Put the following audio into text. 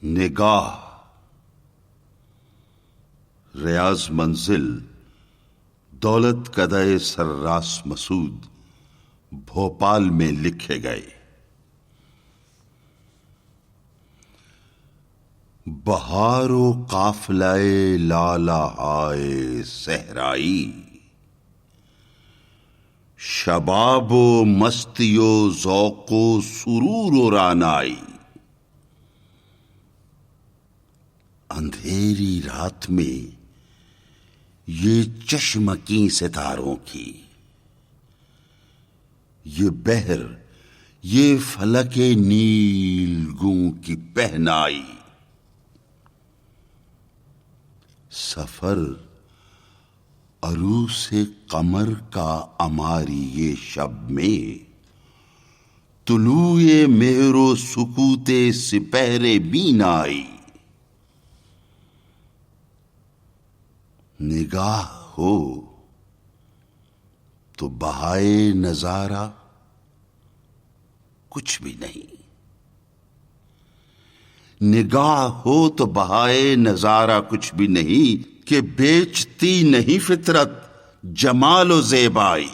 نگاہ ریاض منزل دولت کدے سراس مسعود بھوپال میں لکھے گئے۔ بہار و قافلہ لالا ہائے صحرائی، شباب و مستی و ذوق و سرور و رعنائی، اندھیری رات میں یہ چشمکی ستاروں کی، یہ بحر یہ فلک نیل گوں کی پہنائی، سفر عروس قمر کا اماری یہ شب میں، طلوع مہر و سکوت سپہر بینائی، نگاہ ہو تو بہائے نظارہ کچھ بھی نہیں، نگاہ ہو تو بہائے نظارہ کچھ بھی نہیں، کہ بیچتی نہیں فطرت جمال و زیبائی۔